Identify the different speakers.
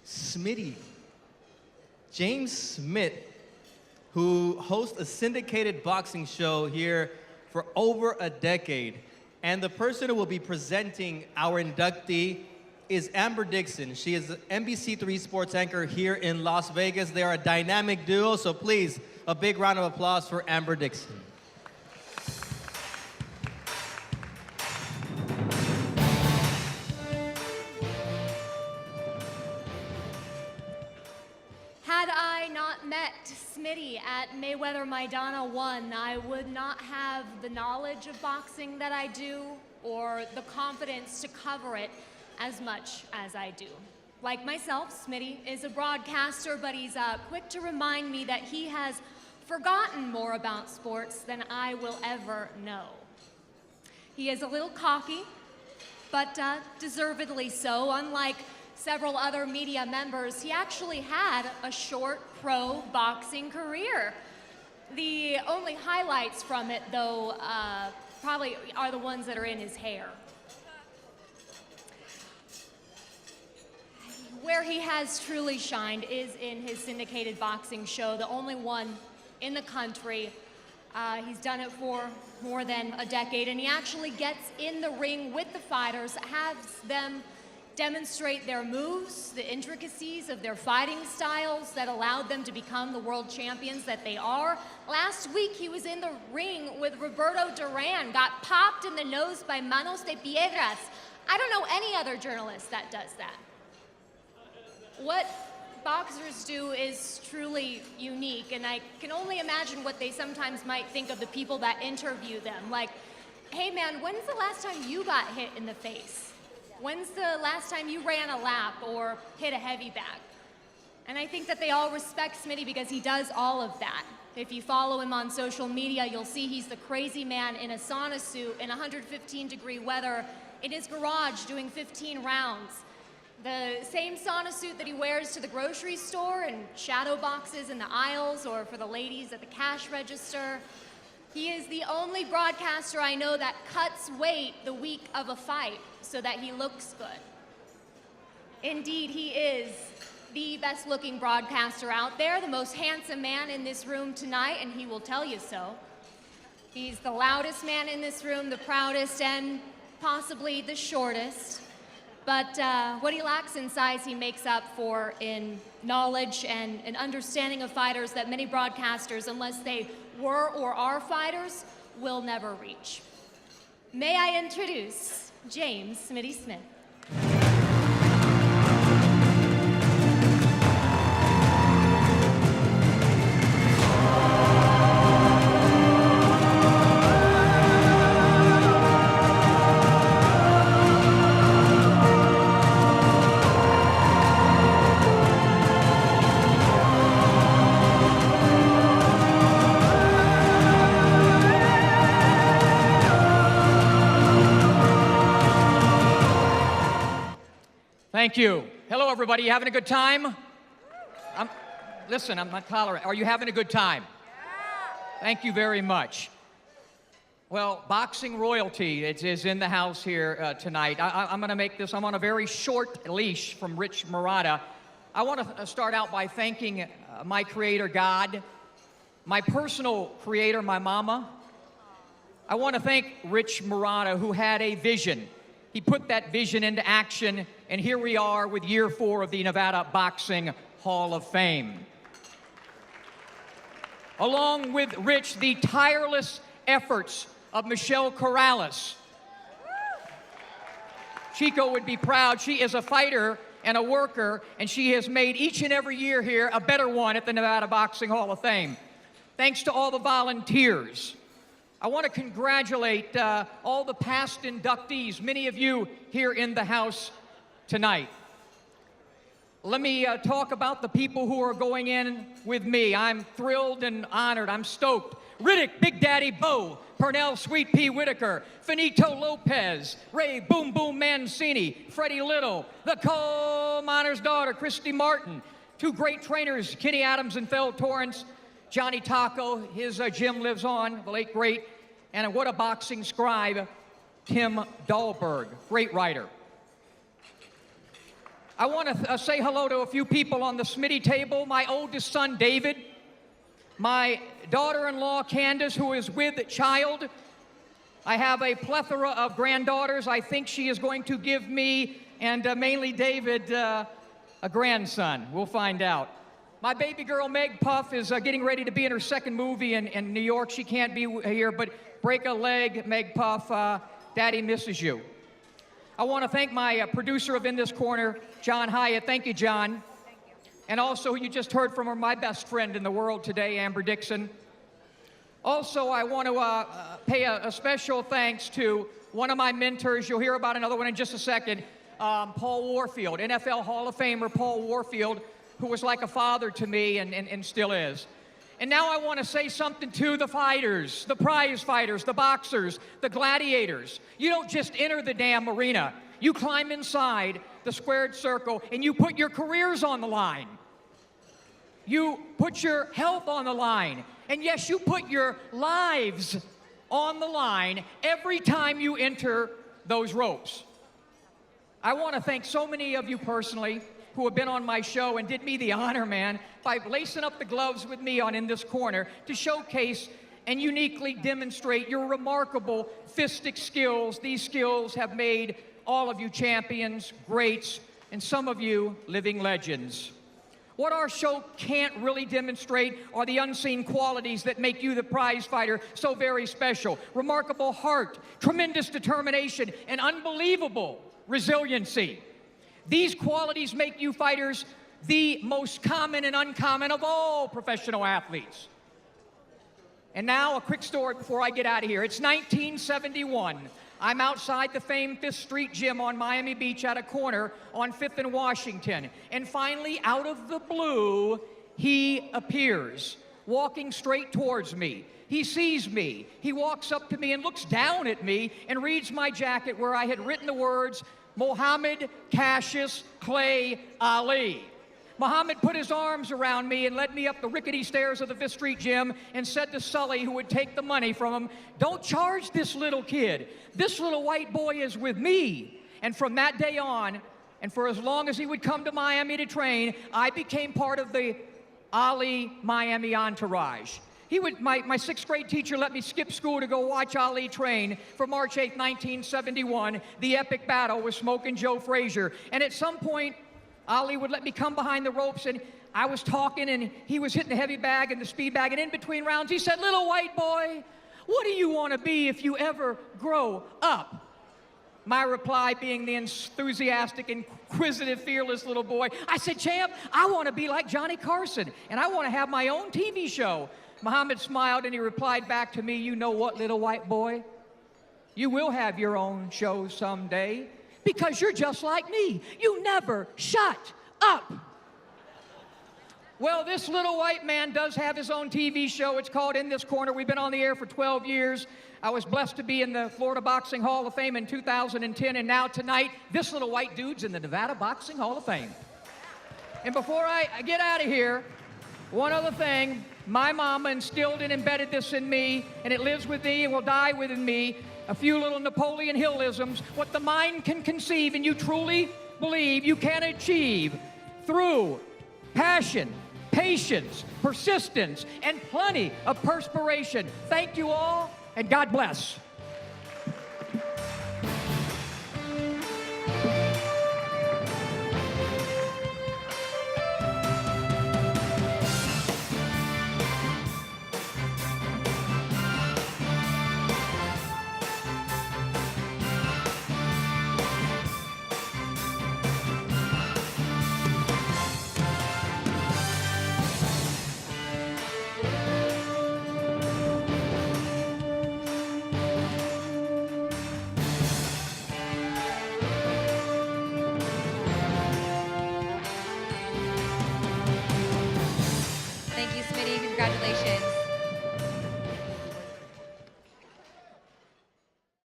Speaker 1: Smitty. James Smith, who hosts a syndicated boxing show here for over a decade. And the person who will be presenting our inductee is Amber Dixon. She is the NBC3 sports anchor here in Las Vegas. They are a dynamic duo, so please, a big round of applause for Amber Dixon.
Speaker 2: Had I not met Smitty at Mayweather-Maidana 1, I would not have the knowledge of boxing that I do or the confidence to cover it as much as I do. Like myself, Smitty is a broadcaster, but he's quick to remind me that he has forgotten more about sports than I will ever know. He is a little cocky, but deservedly so. Unlike several other media members, he actually had a short pro boxing career. The only highlights from it, though, probably are the ones that are in his hair. Where he has truly shined is in his syndicated boxing show, the only one in the country. He's done it for more than a decade, and he actually gets in the ring with the fighters, has them demonstrate their moves, the intricacies of their fighting styles that allowed them to become the world champions that they are. Last week, he was in the ring with Roberto Duran, got popped in the nose by Manos de Piedras. I don't know any other journalist that does that. What boxers do is truly unique, and I can only imagine what they sometimes might think of the people that interview them. Like, hey man, when's the last time you got hit in the face? When's the last time you ran a lap or hit a heavy bag? And I think that they all respect Smitty because he does all of that. If you follow him on social media, you'll see he's the crazy man in a sauna suit in 115-degree weather in his garage doing 15 rounds. The same sauna suit that he wears to the grocery store and shadow boxes in the aisles or for the ladies at the cash register. He is the only broadcaster I know that cuts weight the week of a fight so that he looks good. Indeed, he is the best looking broadcaster out there, the most handsome man in this room tonight, and he will tell you so. He's the loudest man in this room, the proudest, and possibly the shortest. But what he lacks in size, he makes up for in knowledge and an understanding of fighters that many broadcasters, unless they were or are fighters, will never reach. May I introduce James Smitty Smith.
Speaker 3: Thank you. Hello, everybody. You having a good time? Listen, I'm not tolerant. Are you having a good time? Yeah. Thank you very much. Well, boxing royalty is in the house here tonight. I'm going to make this. I'm on a very short leash from Rich Murata. I want to start out by thanking my creator, God, my personal creator, my mama. I want to thank Rich Murata, who had a vision. He put that vision into action, and here we are with year 4 of the Nevada Boxing Hall of Fame. Along with Rich, the tireless efforts of Michelle Corrales. Chico would be proud. She is a fighter and a worker, and she has made each and every year here a better one at the Nevada Boxing Hall of Fame. Thanks to all the volunteers. I want to congratulate all the past inductees, many of you here in the house tonight. Let me talk about the people who are going in with me. I'm thrilled and honored. I'm stoked. Riddick, Big Daddy Bo, Pernell Sweet Pea Whitaker, Finito Lopez, Ray Boom Boom Mancini, Freddie Little, the coal miner's daughter, Christy Martin, 2 great trainers, Kenny Adams and Phil Torrance, Johnny Taco, his gym lives on, the late great, and what a boxing scribe, Tim Dahlberg, great writer. I want to say hello to a few people on the Smitty table. My oldest son, David. My daughter-in-law, Candace, who is with child. I have a plethora of granddaughters. I think she is going to give me, and mainly David, a grandson. We'll find out. My baby girl, Meg Puff, is getting ready to be in her second movie in New York. She can't be here, but break a leg, Meg Puff. Daddy misses you. I want to thank my producer of In This Corner, John Hyatt. Thank you, John.
Speaker 2: Thank you.
Speaker 3: And also, you just heard from her, my best friend in the world today, Amber Dixon. Also, I want to pay a special thanks to one of my mentors. You'll hear about another one in just a second, Paul Warfield, NFL Hall of Famer Paul Warfield, who was like a father to me and still is. And now I want to say something to the fighters, the prize fighters, the boxers, the gladiators. You don't just enter the damn arena. You climb inside the squared circle and you put your careers on the line. You put your health on the line. And yes, you put your lives on the line every time you enter those ropes. I want to thank so many of you personally who have been on my show and did me the honor, man, by lacing up the gloves with me on In This Corner to showcase and uniquely demonstrate your remarkable fistic skills. These skills have made all of you champions, greats, and some of you living legends. What our show can't really demonstrate are the unseen qualities that make you the prize fighter so very special. Remarkable heart, tremendous determination, and unbelievable resiliency. These qualities make you fighters the most common and uncommon of all professional athletes. And now a quick story before I get out of here. It's 1971. I'm outside the famed 5th Street Gym on Miami Beach at a corner on 5th and Washington. And finally, out of the blue, he appears, walking straight towards me. He sees me. He walks up to me and looks down at me and reads my jacket where I had written the words, Muhammad Cassius Clay Ali. Muhammad put his arms around me and led me up the rickety stairs of the 5th Street Gym and said to Sully, who would take the money from him, don't charge this little kid. This little white boy is with me. And from that day on, and for as long as he would come to Miami to train, I became part of the Ali Miami entourage. My 6th grade teacher let me skip school to go watch Ali train for March 8, 1971, the epic battle with Smokin' Joe Frazier. And at some point, Ali would let me come behind the ropes, and I was talking, and he was hitting the heavy bag and the speed bag, and in between rounds, he said, little white boy, what do you want to be if you ever grow up? My reply being the enthusiastic, inquisitive, fearless little boy, I said, champ, I want to be like Johnny Carson, and I want to have my own TV show. Muhammad smiled and he replied back to me, you know what, little white boy? You will have your own show someday because you're just like me. You never shut up. Well, this little white man does have his own TV show. It's called In This Corner. We've been on the air for 12 years. I was blessed to be in the Florida Boxing Hall of Fame in 2010, and now tonight, this little white dude's in the Nevada Boxing Hall of Fame. And before I get out of here, one other thing, my mama instilled and embedded this in me, and it lives with me and will die within me. A few little Napoleon Hillisms. What the mind can conceive and you truly believe you can achieve through passion, patience, persistence, and plenty of perspiration. Thank you all, and God bless.